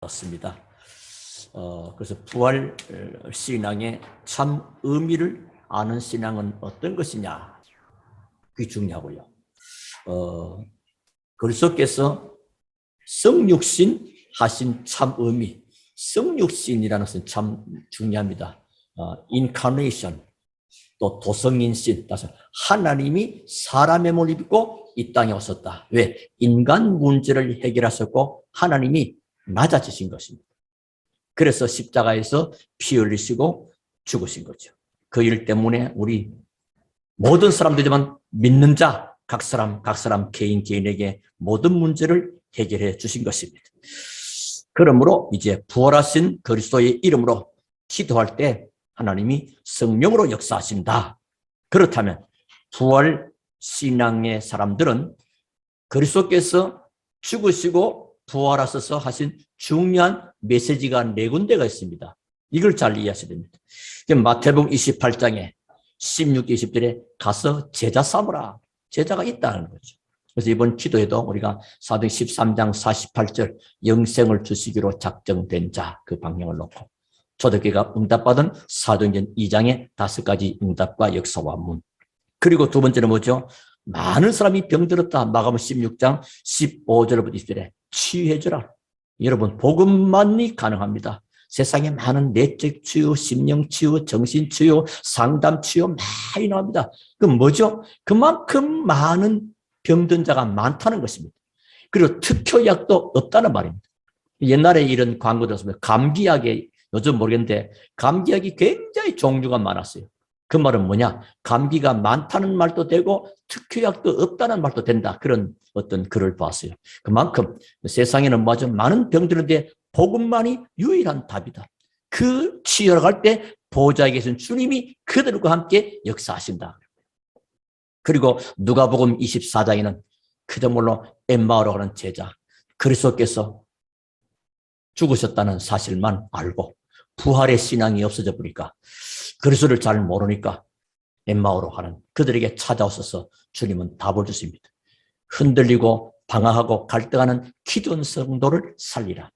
습니다. 그래서 부활 신앙의 참 의미를 아는 신앙은 어떤 것이냐, 그게 중요하고요. 그리스도께서 성육신 하신 참 의미, 성육신이라는 것은 참 중요합니다. 인카네이션, 또 도성인신, 따라서 하나님이 사람의 몸을 입고 이 땅에 오셨다. 왜? 인간 문제를 해결하셨고 하나님이 낮아지신 것입니다. 그래서 십자가에서 피 흘리시고 죽으신 거죠. 그 일 때문에 우리 모든 사람들이지만 믿는 자, 각 사람 개인에게 모든 문제를 해결해 주신 것입니다. 그러므로 이제 부활하신 그리스도의 이름으로 기도할 때 하나님이 성령으로 역사하신다. 그렇다면 부활 신앙의 사람들은 그리스도께서 죽으시고 부활하셔서 하신 중요한 메시지가 네 군데가 있습니다. 이걸 잘 이해하셔야 됩니다. 마태복음 28장에 16, 20절에 가서 제자 삼으라. 제자가 있다는 거죠. 그래서 이번 기도에도 우리가 사도행 13장 48절 영생을 주시기로 작정된 자, 그 방향을 놓고 초대교회가 응답받은 사도행전 2장의 5가지 응답과 역사와 문. 그리고 두 번째는 뭐죠? 많은 사람이 병들었다. 마가복음 16장 15절부터 20절에 치유해주라. 여러분, 복음만이 가능합니다. 세상에 많은 내적 치유, 심령 치유, 정신 치유, 상담 치유 많이 나옵니다. 그럼 뭐죠? 그만큼 많은 병든 자가 많다는 것입니다. 그리고 특효약도 없다는 말입니다. 옛날에 이런 광고 들었습니다. 감기약에, 요즘 모르겠는데 감기약이 굉장히 종류가 많았어요. 그 말은 뭐냐? 감기가 많다는 말도 되고 특효약도 없다는 말도 된다. 그런 어떤 글을 봤어요. 그만큼 세상에는 뭐죠? 많은 병들인데 복음만이 유일한 답이다. 그 치유를 갈 때 보좌에 계신 주님이 그들과 함께 역사하신다. 그리고 누가복음 24장에는 그저 몰라 엠마오로 가는 제자, 그리스도께서 죽으셨다는 사실만 알고 부활의 신앙이 없어져 버리니까, 그리스도를 잘 모르니까 엠마오로 가는 그들에게 찾아오셔서 주님은 답을 주십니다. 흔들리고 방황하고 갈등하는 기도원 성도를 살리라.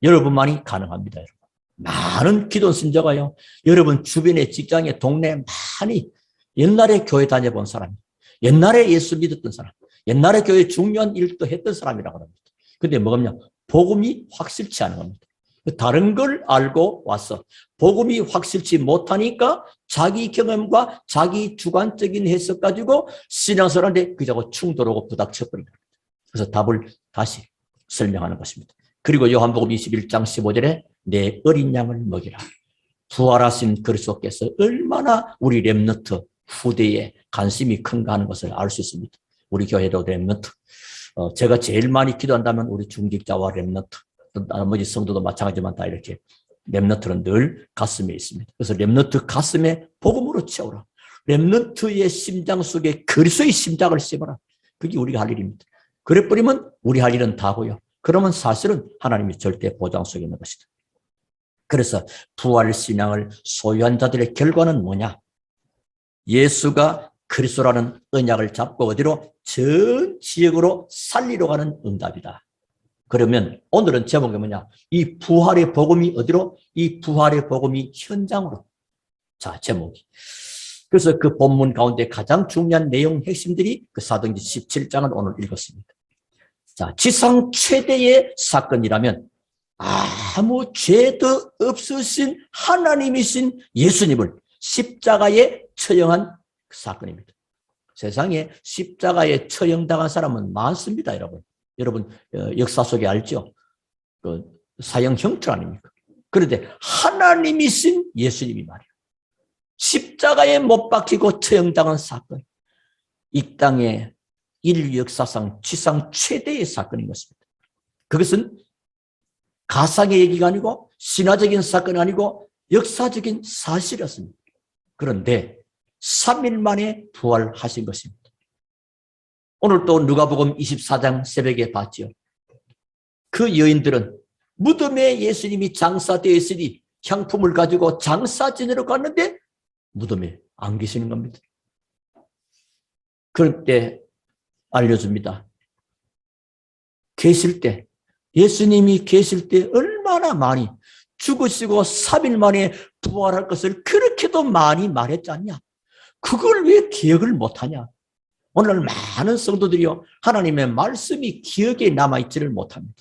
여러분만이 가능합니다. 여러분. 많은 기도원 선자가요, 여러분 주변에 직장에 동네에 많이 옛날에 교회 다녀본 사람, 옛날에 예수 믿었던 사람, 옛날에 교회 중요한 일도 했던 사람이라고 합니다. 근데 뭐냐? 복음이 확실치 않은 겁니다. 다른 걸 알고 와서 복음이 확실치 못하니까 자기 경험과 자기 주관적인 해석 가지고 신앙생활에 그자고 충돌하고 부닥쳐버립니다. 그래서 답을 다시 설명하는 것입니다. 그리고 요한복음 21장 15절에 내 어린 양을 먹이라. 부활하신 그리스도께서 얼마나 우리 렘너트 후대에 관심이 큰가 하는 것을 알 수 있습니다. 우리 교회도 렘너트, 제가 제일 많이 기도한다면 우리 중직자와 렘너트, 나머지 성도도 마찬가지지만 다 이렇게 렘너트는 늘 가슴에 있습니다. 그래서 렘너트 가슴에 복음으로 채우라. 렘너트의 심장 속에 그리스도의 심장을 씹어라. 그게 우리가 할 일입니다. 그래 버리면 우리 할 일은 다고요. 그러면 사실은 하나님이 절대 보장 속에 있는 것이다. 그래서 부활 신앙을 소유한 자들의 결과는 뭐냐? 예수가 그리스도라는 언약을 잡고 어디로? 전 지역으로 살리러 가는 응답이다. 그러면 오늘은 제목이 뭐냐? 이 부활의 복음이 어디로? 이 부활의 복음이 현장으로. 자, 제목이. 그래서 그 본문 가운데 가장 중요한 내용 핵심들이 그 사도행전 17장을 오늘 읽었습니다. 자, 지상 최대의 사건이라면 아무 죄도 없으신 하나님이신 예수님을 십자가에 처형한 사건입니다. 세상에 십자가에 처형당한 사람은 많습니다, 여러분. 여러분 역사 속에 알죠? 그 사형 형틀 아닙니까? 그런데 하나님이신 예수님이 말이에요. 십자가에 못 박히고 처형당한 사건. 이 땅의 인류 역사상 지상 최대의 사건인 것입니다. 그것은 가상의 얘기가 아니고 신화적인 사건이 아니고 역사적인 사실이었습니다. 그런데 3일 만에 부활하신 것입니다. 오늘 또 누가복음 24장 새벽에 봤죠. 그 여인들은 무덤에 예수님이 장사되어 있으니 향품을 가지고 장사 지내러 갔는데 무덤에 안 계시는 겁니다. 그럴 때 알려줍니다. 계실 때 예수님이 계실 때 얼마나 많이 죽으시고 3일 만에 부활할 것을 그렇게도 많이 말했지 않냐? 그걸 왜 기억을 못하냐? 오늘 많은 성도들이요, 하나님의 말씀이 기억에 남아있지를 못합니다.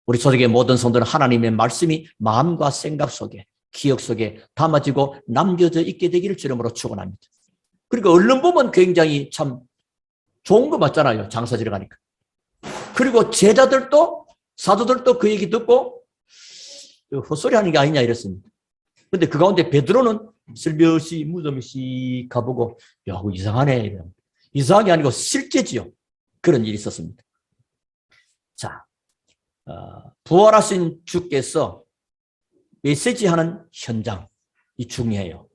우리 조직의 모든 성도는 하나님의 말씀이 마음과 생각 속에, 기억 속에 담아지고 남겨져 있게 되기를 주름으로 축원합니다. 그러니까 얼른 보면 굉장히 참 좋은 거 맞잖아요. 장사지러 가니까. 그리고 제자들도, 사도들도 그 얘기 듣고 헛소리 하는 게 아니냐 이랬습니다. 근데 그 가운데 베드로는 슬며시 무덤이 씩 가보고, 야, 이상하네. 이상한 게 아니고 실제지요. 그런 일이 있었습니다. 자, 부활하신 주께서 메시지하는 현장, 이 중요해요.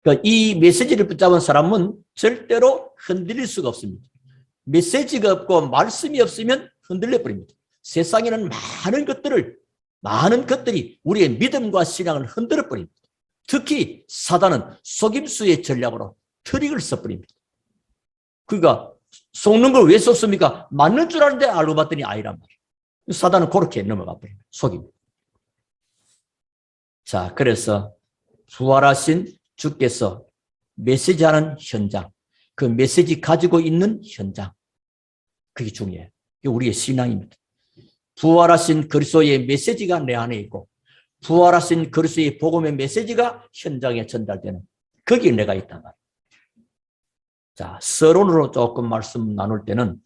그러니까 이 메시지를 붙잡은 사람은 절대로 흔들릴 수가 없습니다. 메시지가 없고 말씀이 없으면 흔들려 버립니다. 세상에는 많은 것들이 우리의 믿음과 신앙을 흔들어 버립니다. 특히 사단은 속임수의 전략으로 트릭을 써버립니다. 그러니까 속는 걸 왜 썼습니까? 맞는 줄 아는데 알고 봤더니 아니란 말이에요. 사단은 그렇게 넘어가 버립니다. 속입니다. 자, 그래서 부활하신 주께서 메시지하는 현장, 그 메시지 가지고 있는 현장, 그게 중요해요. 그게 우리의 신앙입니다. 부활하신 그리스도의 메시지가 내 안에 있고, 부활하신 그리스도의 복음의 메시지가 현장에 전달되는, 거기에 내가 있단 말이에요. 자, 서론으로 조금 말씀 나눌 때는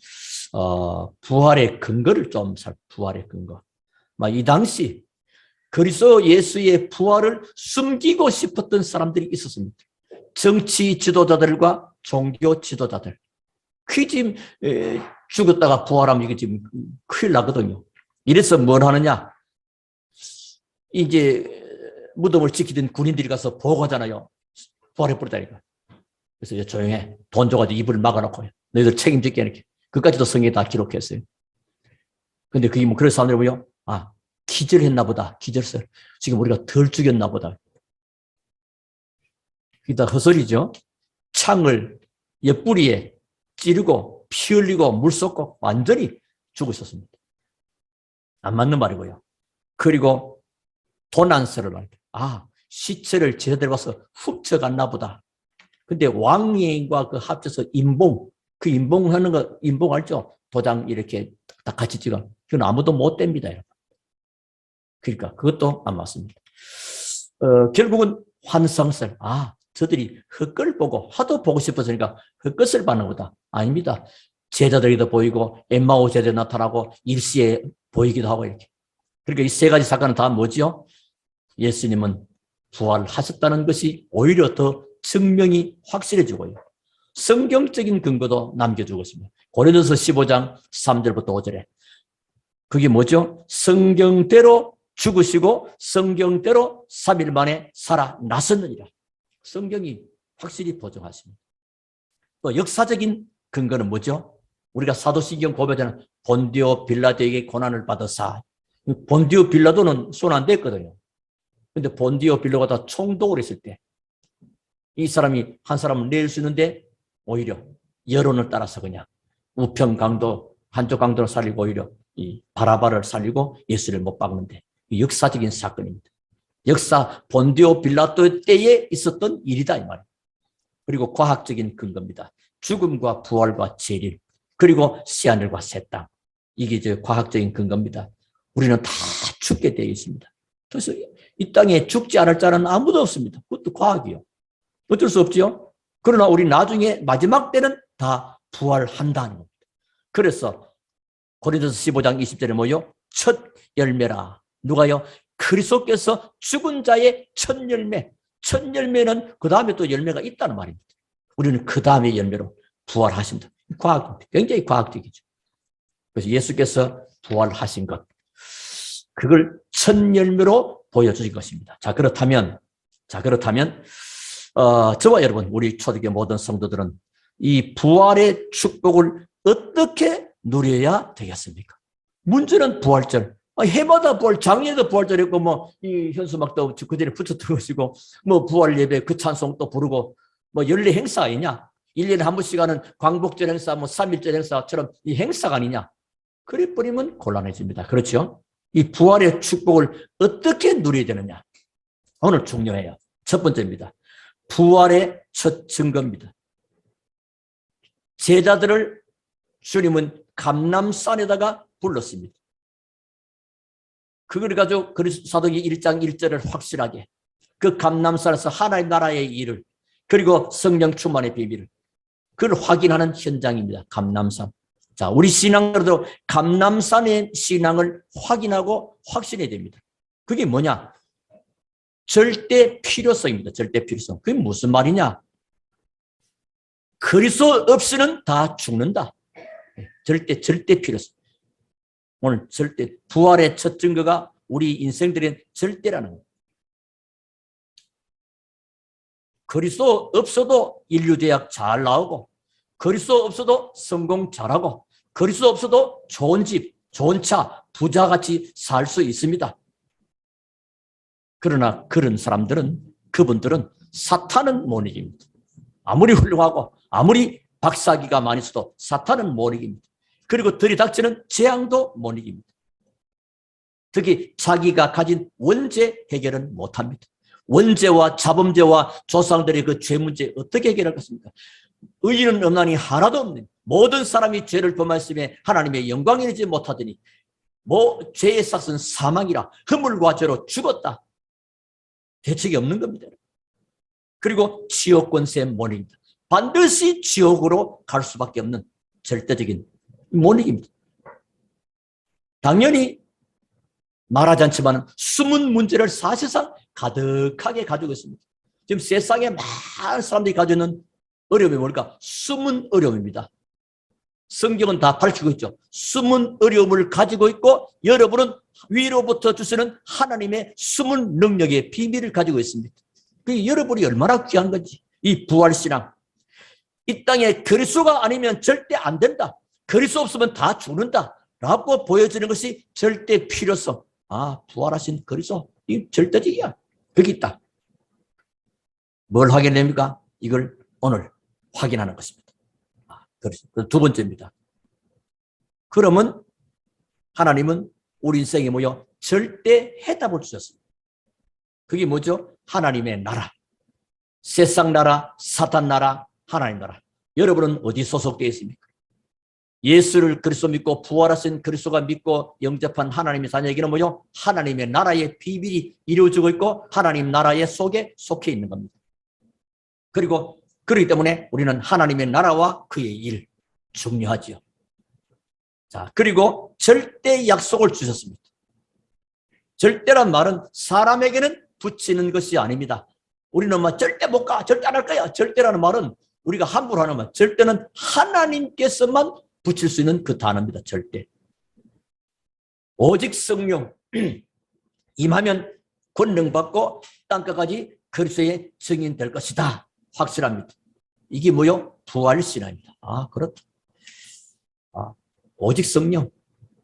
부활의 근거를 부활의 근거. 이 당시 그리스도 예수의 부활을 숨기고 싶었던 사람들이 있었습니다. 정치 지도자들과 종교 지도자들. 그게 지금 죽었다가 부활하면 이게 지금 큰일 나거든요. 이래서 뭘 하느냐? 이제 무덤을 지키던 군인들이 가서 보고하잖아요. 부활해버렸다니까. 그래서 조용해. 돈 줘가지고 입을 막아놓고 너희들 책임질게 이렇게. 그까지도 성경에 다 기록했어요. 근데 그게 그런 사람들이 뭐요? 기절했나 보다. 기절설. 지금 우리가 덜 죽였나 보다. 그게 다 헛소리죠. 창을 옆구리에 찌르고 피 흘리고 물 쏟고 완전히 죽어 있었습니다. 안 맞는 말이고요. 그리고 도난설을 말합니다. 시체를 제자들 와서 훔쳐갔나 보다. 근데 왕예인과 그 합쳐서 그 인봉하는 거, 인봉 알죠? 도장 이렇게 다 같이 찍어. 그건 아무도 못 뗍니다, 여러분. 그러니까 그것도 안 맞습니다. 결국은 환상설. 저들이 헛걸 보고 하도 보고 싶었으니까 헛것을 받는 거다. 아닙니다. 제자들에게도 보이고 엠마오 제자 나타나고 일시에 보이기도 하고 이렇게. 그러니까 이 세 가지 사건은 다 뭐지요? 예수님은 부활하셨다는 것이 오히려 더 증명이 확실해지고요. 성경적인 근거도 남겨주고 있습니다. 고린도서 15장 3절부터 5절에. 그게 뭐죠? 성경대로 죽으시고 성경대로 3일 만에 살아나셨느니라. 성경이 확실히 보증하십니다. 또 역사적인 근거는 뭐죠? 우리가 사도신경 고백하는 본디오 빌라도에게 고난을 받으사. 본디오 빌라도는 손 안 댔거든요. 근데 본디오 빌라도가 총독을 했을 때 이 사람이 한 사람을 낼 수 있는데 오히려 여론을 따라서 그냥 우편 강도, 한쪽 강도를 살리고 오히려 이 바라바를 살리고 예수를 못 박는데 역사적인 사건입니다. 역사 본디오 빌라도 때에 있었던 일이다 이 말이에요. 그리고 과학적인 근거입니다. 죽음과 부활과 재림, 그리고 새하늘과 새 땅. 이게 이제 과학적인 근거입니다. 우리는 다 죽게 되어 있습니다. 그래서 이 땅에 죽지 않을 자는 아무도 없습니다. 그것도 과학이요. 어쩔 수 없지요. 그러나 우리 나중에 마지막 때는 다 부활한다는 겁니다. 그래서 고린도서 15장 20절에 뭐요? 첫 열매라. 누가요? 그리스도께서 죽은 자의 첫 열매. 첫 열매는 그 다음에 또 열매가 있다는 말입니다. 우리는 그 다음에 열매로 부활하신다. 과학입니다. 굉장히 과학적이죠. 그래서 예수께서 부활하신 것, 그걸 첫 열매로 보여주신 것입니다. 자, 그렇다면 저와 여러분, 우리 초대교회 모든 성도들은 이 부활의 축복을 어떻게 누려야 되겠습니까? 문제는 부활절. 해마다 부활, 작년에도 부활절 했고, 이 현수막도 그 전에 붙였던 것이고, 부활 예배 그 찬송 또 부르고, 연례 행사 아니냐? 1년에 한 번씩 하는 광복절 행사, 3.1절 행사처럼 이 행사가 아니냐? 그래 버리면 곤란해집니다. 그렇죠? 이 부활의 축복을 어떻게 누려야 되느냐? 오늘 중요해요. 첫 번째입니다. 부활의 첫 증거입니다. 제자들을 주님은 감람산에다가 불렀습니다. 그걸 가지고 사도행전 1장 1절을 확실하게 그 감람산에서 하나님 나라의 일을 그리고 성령 충만의 비밀을 그걸 확인하는 현장입니다. 감람산. 자, 우리 신앙으로도 감람산의 신앙을 확인하고 확신해야 됩니다. 그게 뭐냐? 절대 필요성입니다. 절대 필요성. 그게 무슨 말이냐? 그리스도 없이는 다 죽는다. 절대 필요성. 오늘 절대 부활의 첫 증거가 우리 인생들의 절대라는 거예요. 그리스도 없어도 인류대학 잘 나오고 그리스도 없어도 성공 잘하고 그리스도 없어도 좋은 집, 좋은 차, 부자같이 살 수 있습니다. 그러나 그런 사람들은 그분들은 사탄은 못 이깁니다. 아무리 훌륭하고 아무리 박사기가 많이 있어도 사탄은 못 이깁니다. 그리고 들이닥치는 재앙도 못 이깁니다. 특히 자기가 가진 원죄 해결은 못합니다. 원죄와 자범죄와 조상들의 그 죄 문제 어떻게 해결하겠습니까? 의인은 없나니 하나도 없는 모든 사람이 죄를 범하였으며 하나님의 영광에 이르지 못하더니 죄의 삭은 사망이라 허물과 죄로 죽었다. 대책이 없는 겁니다. 그리고 지옥 권세 못 이깁니다. 반드시 지옥으로 갈 수밖에 없는 절대적인 못 이깁니다. 당연히 말하지 않지만 숨은 문제를 사실상 가득하게 가지고 있습니다. 지금 세상에 많은 사람들이 가지고 있는 어려움이 뭘까? 숨은 어려움입니다. 성경은 다 가르치고 있죠. 숨은 어려움을 가지고 있고 여러분은 위로부터 주시는 하나님의 숨은 능력의 비밀을 가지고 있습니다. 그게 여러분이 얼마나 귀한 건지. 이 부활신앙. 이 땅에 그리스도가 아니면 절대 안 된다. 그리스도 없으면 다 죽는다. 라고 보여지는 것이 절대 필요성. 아, 부활하신 그리스도. 이 절대적이야. 거기 있다. 뭘 확인됩니까? 이걸 오늘 확인하는 것입니다. 두 번째입니다. 그러면 하나님은 우리 인생에 모여 절대 해답을 주셨습니다. 그게 뭐죠? 하나님의 나라. 세상 나라, 사탄 나라, 하나님 나라. 여러분은 어디 소속되어 있습니까? 예수를 그리스도 믿고 부활하신 그리스도가 믿고 영접한 하나님의 자녀에게는 뭐죠? 하나님의 나라의 비밀이 이루어지고 있고 하나님 나라의 속에 속해 있는 겁니다. 그리고 그렇기 때문에 우리는 하나님의 나라와 그의 일 중요하지요. 자, 그리고 절대 약속을 주셨습니다. 절대란 말은 사람에게는 붙이는 것이 아닙니다. 우리는 뭐 절대 못 가, 절대 안 할 거야. 절대라는 말은 우리가 함부로 하는 말. 절대는 하나님께서만 붙일 수 있는 그 단어입니다. 절대. 오직 성령 임하면 권능받고 땅끝까지 그리스도의 증인 될 것이다. 확실합니다. 이게 뭐요? 부활신앙입니다. 아, 그렇다. 오직 성령.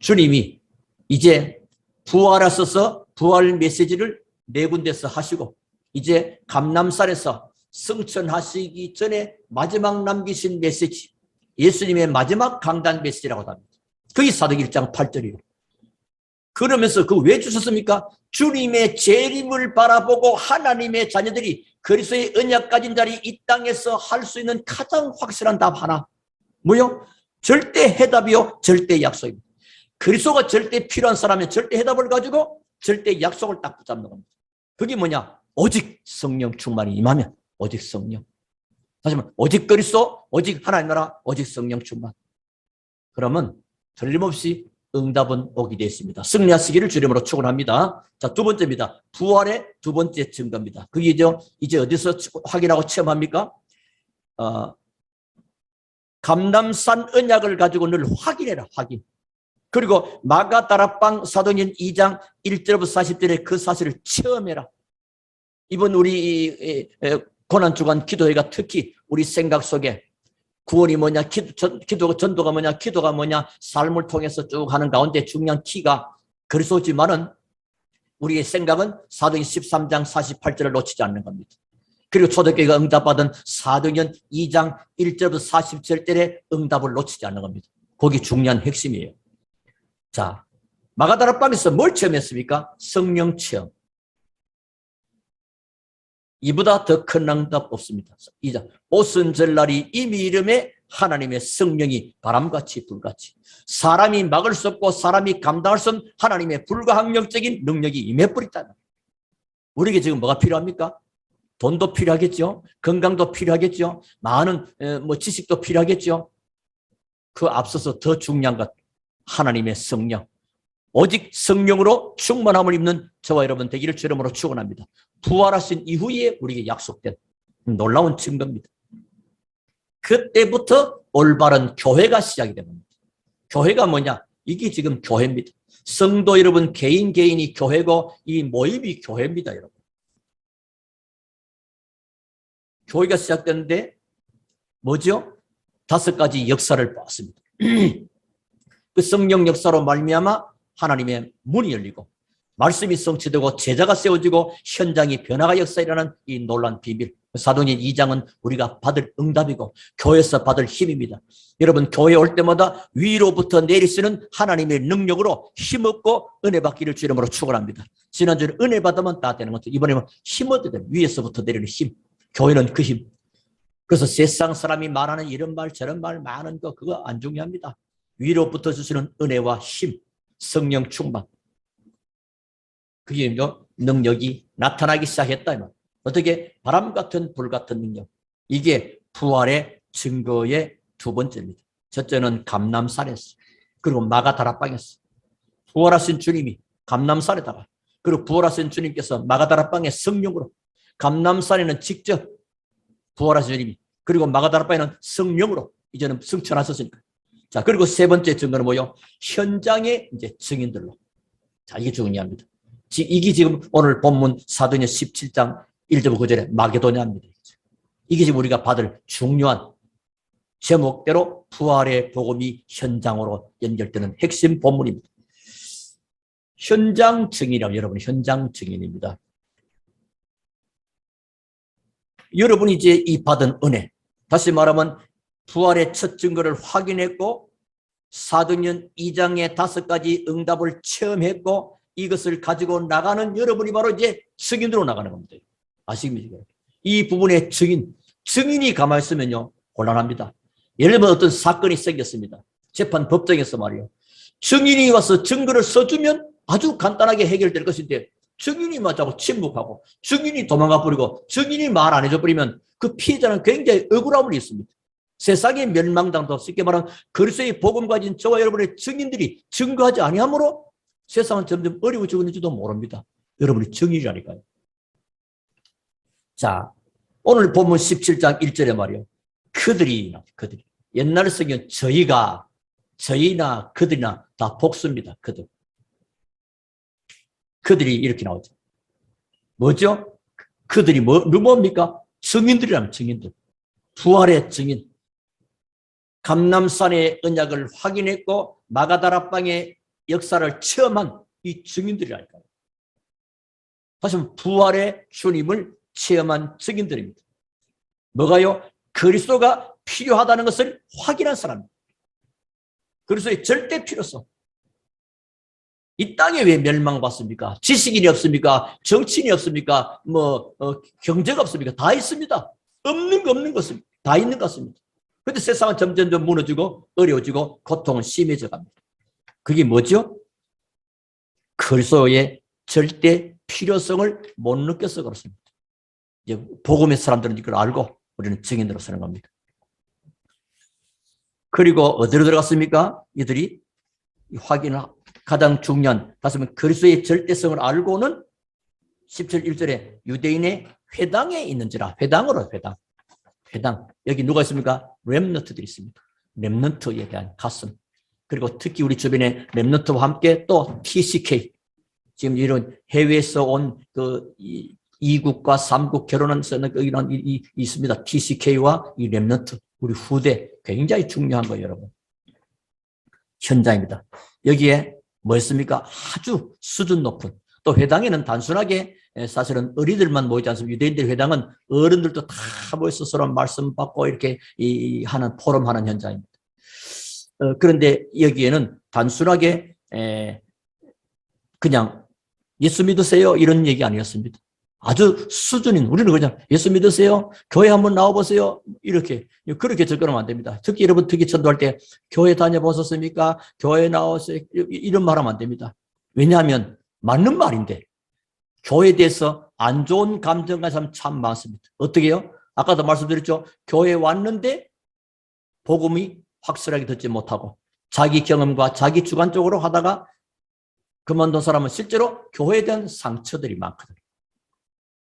주님이 이제 부활하셔서 부활 메시지를 네 군데서 하시고 이제 감람산에서 승천하시기 전에 마지막 남기신 메시지, 예수님의 마지막 강단 메시지라고 합니다. 그게 사도행전 1장 8절이에요. 그러면서 그 왜 주셨습니까? 주님의 재림을 바라보고 하나님의 자녀들이 그리스도의 언약 가진 자리 이 땅에서 할 수 있는 가장 확실한 답 하나. 뭐요? 절대 해답이요. 절대 약속입니다. 그리스도가 절대 필요한 사람의 절대 해답을 가지고 절대 약속을 딱 붙잡는 겁니다. 그게 뭐냐? 오직 성령 충만이 임하면 오직 성령. 다시 말하면 오직 그리스도, 오직 하나님 나라, 오직 성령 충만. 그러면 틀림없이 응답은 오게 되어 있습니다. 승리하시기를 주님으로 축원합니다. 자, 두 번째입니다. 부활의 두 번째 증거입니다. 그게 이제 어디서 확인하고 체험합니까? 감람산 언약을 가지고 늘 확인해라, 확인. 그리고 마가다락방 사도행전 2장 1절부터 40절에 그 사실을 체험해라. 이번 우리 고난주간 기도회가 특히 우리 생각 속에 구원이 뭐냐, 전도가 뭐냐, 기도가 뭐냐, 삶을 통해서 쭉 하는 가운데 중요한 키가 그리스도지만은 우리의 생각은 사도행전 13장 48절을 놓치지 않는 겁니다. 그리고 초대교회가 응답받은 사도행전 2장 1절부터 40절에 응답을 놓치지 않는 겁니다. 거기 중요한 핵심이에요. 자, 마가다락방에서 뭘 체험했습니까? 성령 체험. 이보다 더 큰 응답 없습니다. 이자 오순절날이 이미 이름에 하나님의 성령이 바람같이 불같이 사람이 막을 수 없고 사람이 감당할 수 없는 하나님의 불가항력적인 능력이 임해버렸다. 우리에게 지금 뭐가 필요합니까? 돈도 필요하겠죠. 건강도 필요하겠죠. 많은 지식도 필요하겠죠. 그 앞서서 더 중요한 것 하나님의 성령. 오직 성령으로 충만함을 입는 저와 여러분 되기를 주름으로 축원합니다. 부활하신 이후에 우리에게 약속된 놀라운 증거입니다. 그때부터 올바른 교회가 시작이 됩니다. 교회가 뭐냐? 이게 지금 교회입니다. 성도 여러분 개인이 교회고 이 모임이 교회입니다, 여러분. 교회가 시작됐는데 뭐죠? 5가지 역사를 보았습니다. 그 성령 역사로 말미암아 하나님의 문이 열리고 말씀이 성취되고 제자가 세워지고 현장이 변화가 역사에 일어나는 이 놀라운 비밀. 사도행전 2장은 우리가 받을 응답이고 교회에서 받을 힘입니다. 여러분 교회에 올 때마다 위로부터 내리시는 하나님의 능력으로 힘없고 은혜 받기를 주 이름으로 축원합니다. 지난주에 은혜 받으면 다 되는 것도 이번에는 힘 얻어야 돼요. 위에서부터 내리는 힘. 교회는 그 힘. 그래서 세상 사람이 말하는 이런 말 저런 말 많은 거 그거 안 중요합니다. 위로부터 주시는 은혜와 힘, 성령 충만. 그게 능력이 나타나기 시작했다. 어떻게? 바람 같은 불 같은 능력. 이게 부활의 증거의 2번째입니다. 첫째는 감람산에서, 그리고 마가다락방에서 부활하신 주님이 감람산에다가, 그리고 부활하신 주님께서 마가다락방의 성령으로, 감람산에는 직접 부활하신 주님이, 그리고 마가다락방에는 성령으로 이제는 승천하셨으니까. 자, 그리고 3번째 증거는 뭐요? 현장의 이제 증인들로. 자, 이게 중요합니다. 이게 지금 오늘 본문 사도행전 17장 1절 9절에 마게도냐입니다. 이게 지금 우리가 받을 중요한 제목대로 부활의 복음이 현장으로 연결되는 핵심 본문입니다. 현장 증인이라고 여러분 현장 증인입니다. 여러분이 이제 이 받은 은혜, 다시 말하면 부활의 첫 증거를 확인했고 사도행전 2장의 5가지 응답을 체험했고 이것을 가지고 나가는 여러분이 바로 이제 증인으로 나가는 겁니다. 아시겠습니까? 이 부분의 증인이 가만히 있으면요 곤란합니다. 예를 들면 어떤 사건이 생겼습니다. 재판 법정에서 말이요. 증인이 와서 증거를 써주면 아주 간단하게 해결될 것인데 증인이 맞자고 침묵하고 증인이 도망가 버리고 증인이 말 안 해줘 버리면 그 피해자는 굉장히 억울함을 입습니다. 세상의 멸망당도 쉽게 말하면 그리스도의 복음 가진 저와 여러분의 증인들이 증거하지 아니하므로 세상은 점점 어려워지고 있는지도 모릅니다. 여러분이 증인이라니까요. 자, 오늘 본문 17장 1절에 말이요. 그들이 옛날 성경 저희나 그들이나 다 복수입니다. 그들이 이렇게 나오죠. 뭐죠? 그들이 뭡니까? 증인들이라면 증인들. 부활의 증인. 감람산의 언약을 확인했고 마가다락방의 역사를 체험한 이 증인들이랄까요. 다시 한번 부활의 주님을 체험한 증인들입니다. 뭐가요? 그리스도가 필요하다는 것을 확인한 사람입니다. 그리스도의 절대 필요성. 이 땅에 왜 멸망받습니까? 지식인이 없습니까? 정치인이 없습니까? 경제가 없습니까? 다 있습니다. 없는 거 없는 것입니다. 다 있는 것 같습니다. 그런데 세상은 점점 무너지고 어려워지고 고통은 심해져 갑니다. 그게 뭐죠? 그리스도의 절대 필요성을 못 느껴서 그렇습니다. 이제 복음의 사람들은 이걸 알고 우리는 증인으로 서는 겁니다. 그리고 어디로 들어갔습니까? 이들이 확인을 가장 중요한 다시면 그리스도의 절대성을 알고는 17, 1절에 유대인의 회당에 있는지라. 회당. 여기 누가 있습니까? 렘넌트들이 있습니다. 렘넌트에 대한 가슴. 그리고 특히 우리 주변에 렘넌트와 함께 또 TCK. 지금 이런 해외에서 온 그 2국과 3국 결혼한 이런 있습니다. TCK와 이 렘넌트. 우리 후대. 굉장히 중요한 거예요, 여러분. 현장입니다. 여기에 뭐였습니까? 아주 수준 높은. 또 회당에는 단순하게 사실은 어린이들만 모이지 않습니다. 유대인들 회당은 어른들도 다 모여서 서로 말씀 받고 이렇게 하는 포럼하는 현장입니다. 그런데 여기에는 단순하게 그냥 예수 믿으세요 이런 얘기 아니었습니다. 아주 수준인, 우리는 그냥 예수 믿으세요, 교회 한번 나와보세요, 이렇게 그렇게 접근하면 안 됩니다. 특히 여러분 특히 전도할 때 교회 다녀보셨습니까? 교회 나오세요, 이런 말 하면 안 됩니다. 왜냐하면 맞는 말인데 교회에 대해서 안 좋은 감정 가진 사람 참 많습니다. 어떻게 해요? 아까도 말씀드렸죠. 교회에 왔는데 복음이 확실하게 듣지 못하고 자기 경험과 자기 주관적으로 하다가 그만둔 사람은 실제로 교회에 대한 상처들이 많거든요.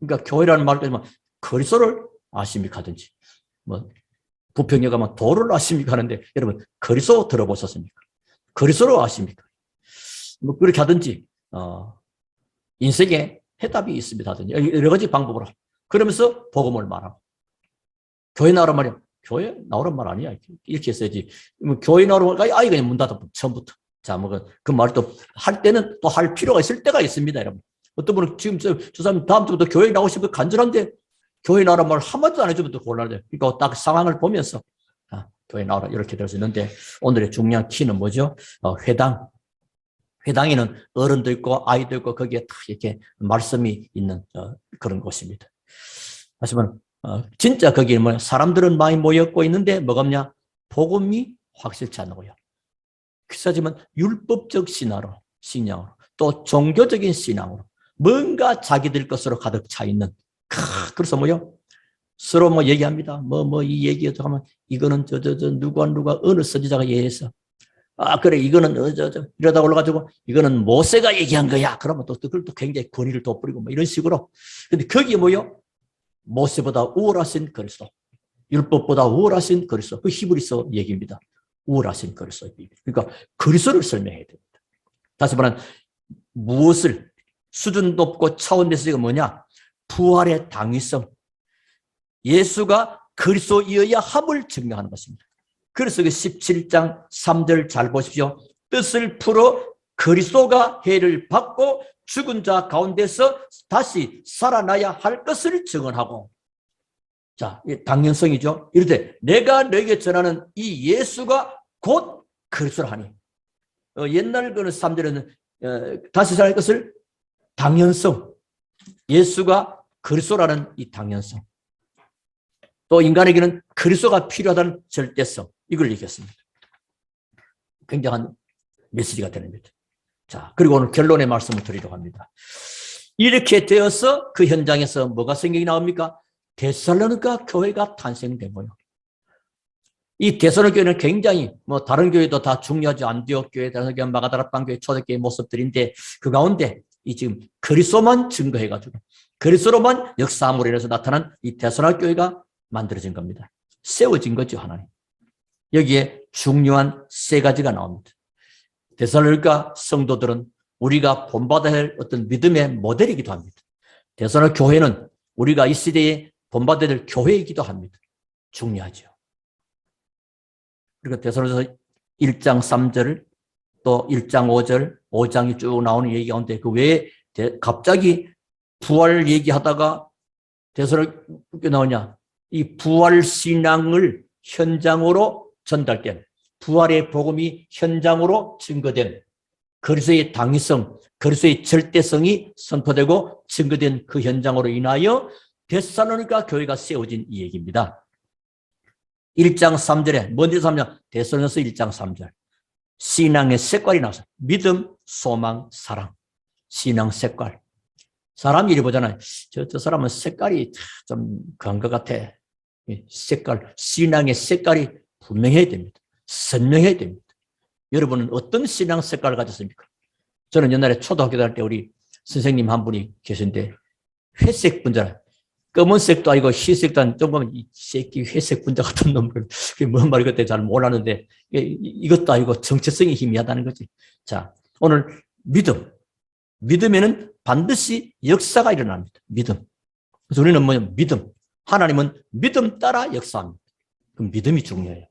그러니까 교회라는 말까지 뭐 그리스도를 아십니까 하든지 뭐 부평에 가면 도를 아십니까 하는데 여러분 그리스도 들어보셨습니까? 그리스도를 아십니까? 뭐 그렇게 하든지 인생에 해답이 있습니다 하든지 여러 가지 방법으로 그러면서 복음을 말하고 교회 나오란 말이야. 교회 나오란 말 아니야. 이렇게 했어야지. 뭐 교회 나오란 말, 아이 그냥 문 닫아 처음부터. 자, 뭐 그 말을 또 할 때는 또 할 필요가 있을 때가 있습니다, 여러분. 어떤 분은 지금 저 사람 다음 주부터 교회 나오시면 간절한데 교회 나오란 말을 한마디도 안 해주면 또 곤란해. 그러니까 딱 상황을 보면서 교회 나오라 이렇게 될 수 있는데 오늘의 중요한 키는 뭐죠? 회당. 회당에는 어른도 있고 아이도 있고 거기에 딱 이렇게 말씀이 있는 그런 곳입니다. 하지만 진짜 거기에 뭐 사람들은 많이 모였고 있는데 뭐가 없냐? 복음이 확실치 않는 거예요. 하지만 율법적 신앙으로 또 종교적인 신앙으로 뭔가 자기들 것으로 가득 차 있는 그래서 뭐요? 서로 뭐 얘기합니다. 이 얘기하자 하면 이거는 누가 어느 선지자가 얘기해서 그래 이거는 이러다 올라가지고 이거는 모세가 얘기한 거야. 그러면 또 그걸 또 굉장히 권위를 돋부리고 뭐 이런 식으로. 근데 거기에 뭐요? 모세보다 우월하신 그리스도, 율법보다 우월하신 그리스도, 그 히브리서 얘기입니다. 우월하신 그리스도. 그러니까 그리스도를 설명해야 됩니다. 다시 말하면 무엇을 수준 높고 차원 내세가 뭐냐? 부활의 당위성, 예수가 그리스도이어야 함을 증명하는 것입니다. 그래서 그 17장 3절 잘 보십시오. 뜻을 풀어 그리스도가 해를 받고 죽은 자 가운데서 다시 살아나야 할 것을 증언하고. 자, 당연성이죠. 이럴 내가 너에게 전하는 이 예수가 곧 그리스도라니. 옛날 거는 3절에는 다시 살아날 것을 당연성. 예수가 그리스도라는 이 당연성. 또 인간에게는 그리스도가 필요하다는 절대성. 이걸 얘기했습니다. 굉장한 메시지가 되는 겁니다. 자, 그리고 오늘 결론의 말씀을 드리려고 합니다. 이렇게 되어서 그 현장에서 뭐가 생각이 나옵니까? 데살로니가 교회가 탄생된 거예요. 이 데살로니가 교회는 굉장히 뭐 다른 교회도 다 중요하죠. 안디옥 교회, 데살로니가 마가다락방 교회, 초대교회 모습들인데 그 가운데 이 지금 그리스도만 증거해가지고 그리스도로만 역사함으로 인해서 나타난 이 데살로니가 교회가 만들어진 겁니다. 세워진 거죠, 하나님. 여기에 중요한 세 가지가 나옵니다. 데살로니가 성도들은 우리가 본받아야 할 어떤 믿음의 모델이기도 합니다. 데살로니가 교회는 우리가 이 시대에 본받아야 될 교회이기도 합니다. 중요하죠. 그리고 데살로니가서 1장 3절 또 1장 5절, 5장이 쭉 나오는 얘기 가운데 그 외에 갑자기 부활 얘기하다가 데살로니가 나오냐? 이 부활 신앙을 현장으로 전달된 부활의 복음이 현장으로 증거된 그리스도의 당위성, 그리스도의 절대성이 선포되고 증거된 그 현장으로 인하여 데살로니가 교회가 세워진 이 얘기입니다. 1장 3절에 뭔지 삼냐? 데살로니가서 1장 3절. 신앙의 색깔이 나와서 믿음, 소망, 사랑. 신앙 색깔. 사람 이리 보잖아요. 저 사람은 색깔이 좀 그런 것 같아. 색깔, 신앙의 색깔이 분명해야 됩니다. 선명해야 됩니다. 여러분은 어떤 신앙 색깔을 가졌습니까? 저는 옛날에 초등학교 다닐 때 우리 선생님 한 분이 계신데 회색 분자, 검은색도 아니고 흰색도 아니고 조금 이 새끼 회색 분자 같은 놈, 그게 뭔 말이 그때 잘 몰랐는데 이것도 아니고 정체성이 희미하다는 거지. 자, 오늘 믿음에는 반드시 역사가 일어납니다. 믿음. 그래서 우리는 뭐냐? 믿음. 하나님은 믿음 따라 역사합니다. 그럼 믿음이 중요해요.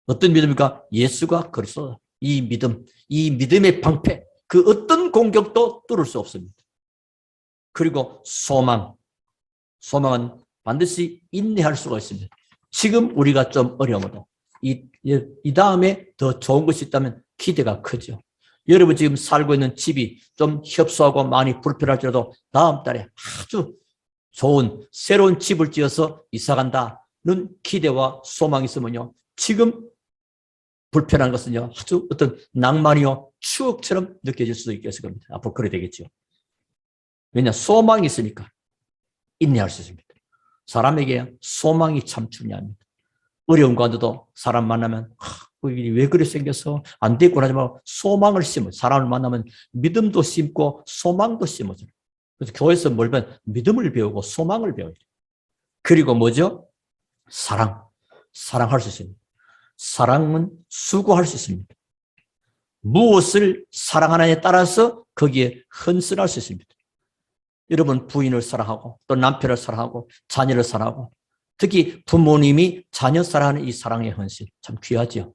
어떤 믿음입니까? 예수가 그리스도다. 이 믿음, 이 믿음의 방패, 그 어떤 공격도 뚫을 수 없습니다. 그리고 소망. 소망은 반드시 인내할 수가 있습니다. 지금 우리가 좀 어려워도 이 다음에 더 좋은 것이 있다면 기대가 크죠. 여러분 지금 살고 있는 집이 좀 협소하고 많이 불편할지라도 다음 달에 아주 좋은 새로운 집을 지어서 이사 간다는 기대와 소망이 있으면요. 지금 불편한 것은요. 아주 어떤 낭만이요. 추억처럼 느껴질 수도 있을 겁니다. 앞으로 그래 되겠죠. 왜냐? 소망이 있으니까 인내할 수 있습니다. 사람에게 소망이 참 중요합니다. 어려운 가운데도 사람 만나면 왜 그래 생겨서 안 됐구나 하지 말고 소망을 심어. 사람을 만나면 믿음도 심고 소망도 심어줘요. 그래서 교회에서 뭘 배우면 믿음을 배우고 소망을 배워요. 그리고 뭐죠? 사랑할 수 있습니다. 사랑은 수고할 수 있습니다. 무엇을 사랑하느냐에 따라서 거기에 헌신할 수 있습니다. 여러분 부인을 사랑하고 또 남편을 사랑하고 자녀를 사랑하고 특히 부모님이 자녀 사랑하는 이 사랑의 헌신 참 귀하죠.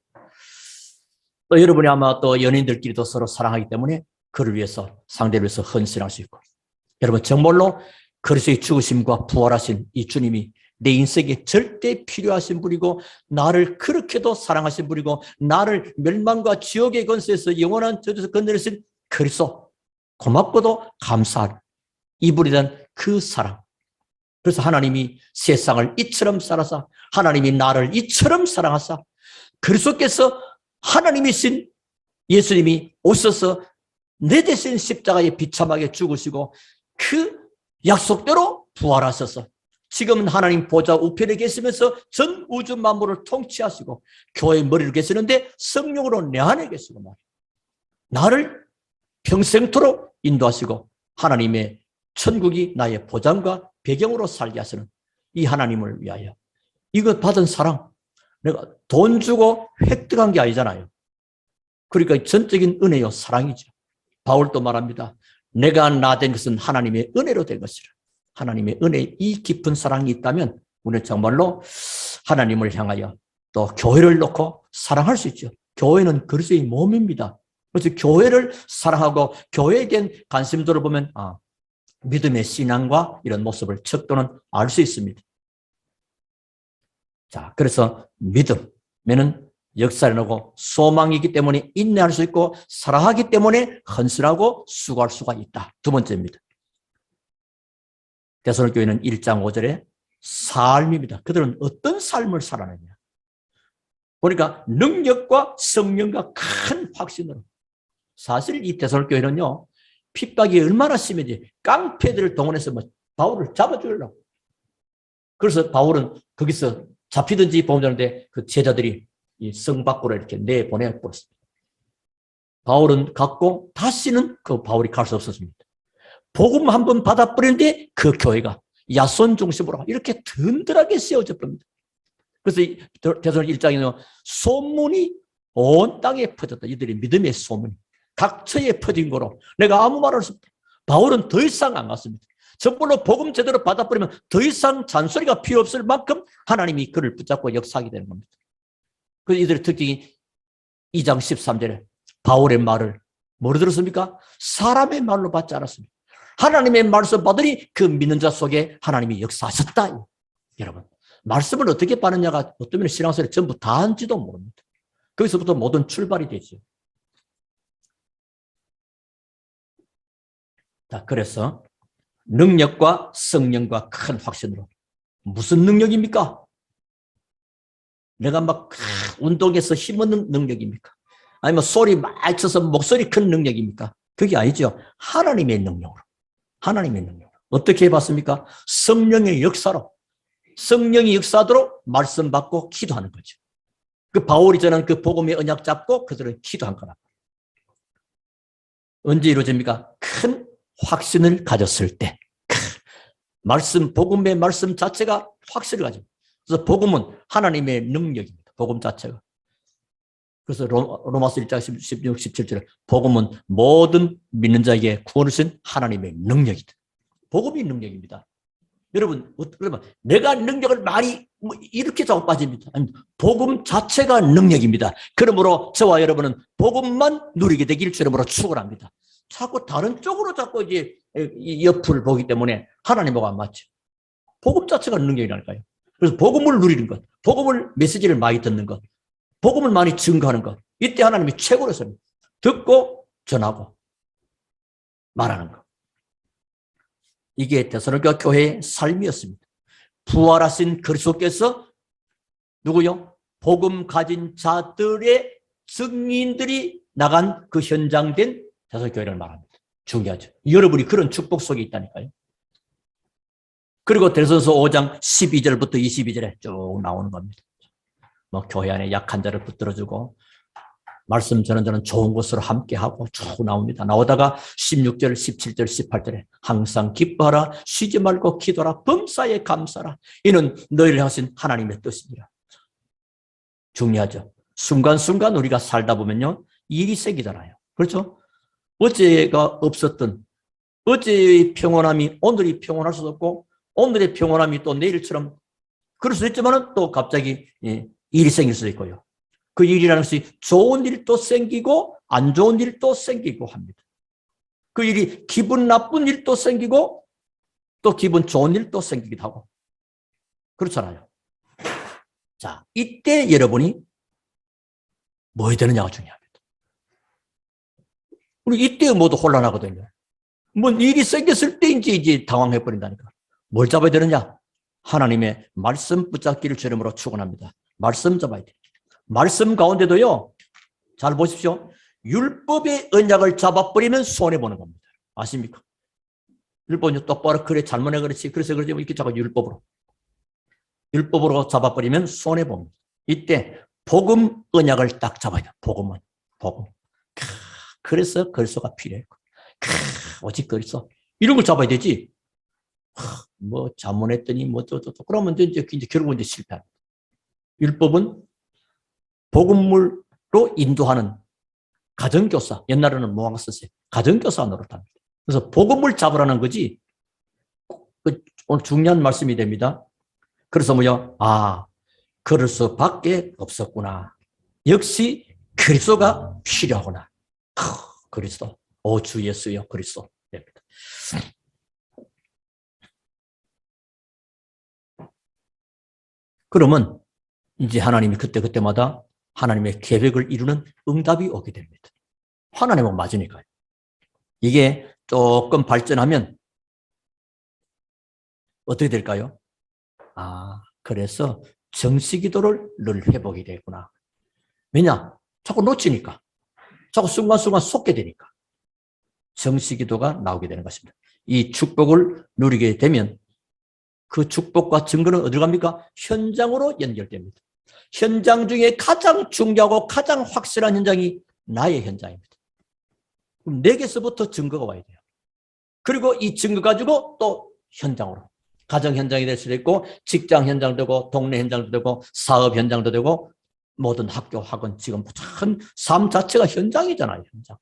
또 여러분이 아마 또 연인들끼리도 서로 사랑하기 때문에 그를 위해서 상대를 위해서 헌신할 수 있고 여러분 정말로 그리스도의 죽으심과 부활하신 이 주님이 내 인생에 절대 필요하신 분이고 나를 그렇게도 사랑하신 분이고 나를 멸망과 지옥의 권세에서 영원한 저주에서 건져내신 그리스도 고맙고도 감사한 이분에 대한 그 사랑. 그래서 하나님이 세상을 이처럼 살아서 하나님이 나를 이처럼 사랑하사 그리스도께서 하나님이신 예수님이 오셔서 내 대신 십자가에 비참하게 죽으시고 그 약속대로 부활하셔서 지금은 하나님 보좌 우편에 계시면서 전 우주 만물을 통치하시고 교회의 머리로 계시는데 성령으로 내 안에 계시고 말이에요. 나를 평생토록 인도하시고 하나님의 천국이 나의 보장과 배경으로 살게 하시는 이 하나님을 위하여 이것 받은 사랑 내가 돈 주고 획득한 게 아니잖아요. 그러니까 전적인 은혜요 사랑이죠. 바울도 말합니다. 내가 나 된 것은 하나님의 은혜로 된 것이라. 하나님의 은혜 이 깊은 사랑이 있다면 우리는 정말로 하나님을 향하여 또 교회를 놓고 사랑할 수 있죠. 교회는 그리스도의 몸입니다. 그래서 교회를 사랑하고 교회에 대한 관심도를 보면 믿음의 신앙과 이런 모습을 척도는 알 수 있습니다. 자, 그래서 믿음에는 역사를 하고 소망이기 때문에 인내할 수 있고 사랑하기 때문에 헌신하고 수고할 수가 있다. 두 번째입니다. 데살로니가교회는 1장 5절에 삶입니다. 그들은 어떤 삶을 살아내냐. 보니까 능력과 성령과 큰 확신으로. 사실 이 데살로니가교회는요. 핍박이 얼마나 심해지 깡패들을 동원해서 바울을 잡아주려고. 그래서 바울은 거기서 잡히든지 보험자는데 그 제자들이 이 성 밖으로 이렇게 내보내버렸습니다. 바울은 갔고 다시는 그 바울이 갈 수 없었습니다. 복음 한번 받아버리는데 그 교회가 야손 중심으로 이렇게 든든하게 세워져 버립니다. 그래서 데살로니가 1장에는 소문이 온 땅에 퍼졌다. 이들이 믿음의 소문이 각처에 퍼진 거로 내가 아무 말 할 수 없다. 바울은 더 이상 안 갔습니다. 정말로 복음 제대로 받아버리면 더 이상 잔소리가 필요 없을 만큼 하나님이 그를 붙잡고 역사하게 되는 겁니다. 그래서 이들의 특징이 2장 13절에 바울의 말을 뭐로 들었습니까? 사람의 말로 받지 않았습니다. 하나님의 말씀 받으니 그 믿는 자 속에 하나님이 역사하셨다. 여러분, 말씀을 어떻게 받느냐가 어떤 면에 신앙생활에 전부 다한지도 모릅니다. 거기서부터 모든 출발이 되죠. 자, 그래서 능력과 성령과 큰 확신으로. 무슨 능력입니까? 내가 막 운동해서 힘없는 능력입니까? 아니면 소리 많이 쳐서 목소리 큰 능력입니까? 그게 아니죠. 하나님의 능력으로. 하나님의 능력으로. 어떻게 해봤습니까? 성령의 역사로. 성령이 역사하도록 말씀 받고 기도하는 거죠. 그 바울이 전한 그 복음의 언약 잡고 그들은 기도한 거라. 언제 이루어집니까? 큰 확신을 가졌을 때. 말씀, 복음의 말씀 자체가 확신을 가집니다. 그래서 복음은 하나님의 능력입니다. 복음 자체가. 그래서 로마서 1장 16, 17절에 복음은 모든 믿는 자에게 구원을 주신 하나님의 능력이다. 복음이 능력입니다. 여러분, 그러면 내가 능력을 많이 이렇게 자꾸 빠집니다. 아니, 복음 자체가 능력입니다. 그러므로 저와 여러분은 복음만 누리게 되길 주님으로 축원합니다. 자꾸 다른 쪽으로 자꾸 이제 옆을 보기 때문에 하나님하고 안 맞죠. 복음 자체가 능력이라니까요. 그래서 복음을 누리는 것, 복음을 메시지를 많이 듣는 것, 복음을 많이 증거하는 것. 이때 하나님이 최고로 씁니다. 듣고 전하고 말하는 것. 이게 데살로니가 교회의 삶이었습니다. 부활하신 그리스도께서 누구요? 복음 가진 자들의 증인들이 나간 그 현장된 데살로니가 교회를 말합니다. 중요하죠. 여러분이 그런 축복 속에 있다니까요. 그리고 데살로니가서 5장 12절부터 22절에 쭉 나오는 겁니다. 뭐 교회 안에 약한 자를 붙들어주고 말씀 전하는 좋은 것으로 함께하고 쭉 나옵니다. 나오다가 16절, 17절, 18절에 항상 기뻐하라, 쉬지 말고 기도하라, 범사에 감사하라. 이는 너희를 하신 하나님의 뜻이니라. 중요하죠. 순간순간 우리가 살다 보면요, 일이 생기잖아요. 그렇죠? 어제가 없었던 어제의 평온함이 오늘이 평온할 수도 없고 오늘의 평온함이 또 내일처럼 그럴 수도 있지만 또 갑자기 일이 생길 수도 있고요. 그 일이라는 것이 좋은 일도 생기고 안 좋은 일도 생기고 합니다. 그 일이 기분 나쁜 일도 생기고 또 기분 좋은 일도 생기기도 하고 그렇잖아요. 자, 이때 여러분이 뭐 해야 되느냐가 중요합니다. 우리 이때 모두 혼란하거든요. 뭐 일이 생겼을 때 이제 당황해버린다니까. 뭘 잡아야 되느냐? 하나님의 말씀 붙잡기를 주름으로 축원합니다. 말씀 잡아야 돼요. 말씀 가운데도요, 잘 보십시오. 율법의 언약을 잡아버리면 손해보는 겁니다. 아십니까? 율법은 똑바로 그래, 잘못해 그렇지. 그래서 그러지 이렇게 자꾸 율법으로 잡아버리면 손해봅니다. 이때 복음 언약을 딱 잡아야 돼요. 복음은. 복음. 그래서 그리스도가 필요해요. 오직 그리스도. 이런 걸 잡아야 되지. 뭐 자문했더니 뭐 또 그러면 이제 결국은 이제 실패합니다. 율법은 복음물로 인도하는 가정교사. 옛날에는 뭐가 썼어요? 가정교사 노릇합니다. 그래서 복음물 잡으라는 거지. 오늘 중요한 말씀이 됩니다. 그래서 뭐요? 아, 그리스도밖에 없었구나. 역시 그리스도가 필요하구나. 그리스도. 오, 주 예수여 그리스도. 됩니다. 그러면 이제 하나님이 그때마다 하나님의 계획을 이루는 응답이 오게 됩니다. 하나님은 맞으니까요. 이게 조금 발전하면 어떻게 될까요? 아, 그래서 정시기도를 늘 회복이 되구나. 왜냐? 자꾸 놓치니까. 자꾸 순간순간 속게 되니까. 정시기도가 나오게 되는 것입니다. 이 축복을 누리게 되면 그 축복과 증거는 어디로 갑니까? 현장으로 연결됩니다. 현장 중에 가장 중요하고 가장 확실한 현장이 나의 현장입니다. 그럼 내게서부터 증거가 와야 돼요. 그리고 이 증거 가지고 또 현장으로. 가정 현장이 될 수도 있고 직장 현장도 되고 동네 현장도 되고 사업 현장도 되고 모든 학교, 학원 지금 참 삶 자체가 현장이잖아요. 현장.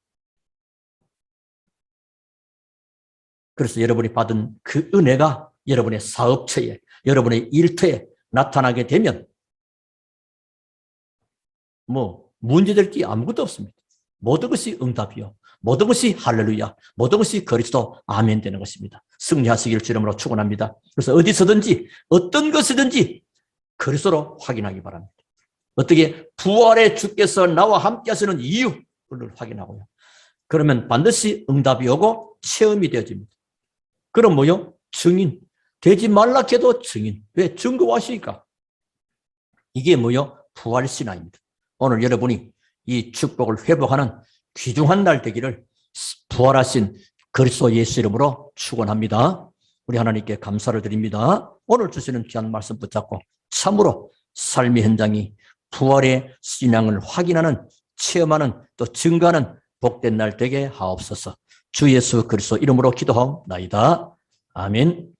그래서 여러분이 받은 그 은혜가 여러분의 사업처에, 여러분의 일터에 나타나게 되면 뭐 문제될 게 아무것도 없습니다. 모든 것이 응답이요. 모든 것이 할렐루야. 모든 것이 그리스도 아멘 되는 것입니다. 승리하시기를 주님으로 축원합니다. 그래서 어디서든지 어떤 것이든지 그리스도로 확인하기 바랍니다. 어떻게 부활의 주께서 나와 함께 하시는 이유를 확인하고요. 그러면 반드시 응답이 오고 체험이 되어집니다. 그럼 뭐요? 증인. 되지 말라 해도 증인. 왜? 증거하시니까. 이게 뭐요? 부활신앙입니다. 오늘 여러분이 이 축복을 회복하는 귀중한 날 되기를 부활하신 그리스도 예수 이름으로 축원합니다. 우리 하나님께 감사를 드립니다. 오늘 주시는 귀한 말씀 붙잡고 참으로 삶의 현장이 부활의 신앙을 확인하는, 체험하는, 또 증거하는 복된 날 되게 하옵소서. 주 예수 그리스도 이름으로 기도하옵나이다. 아멘.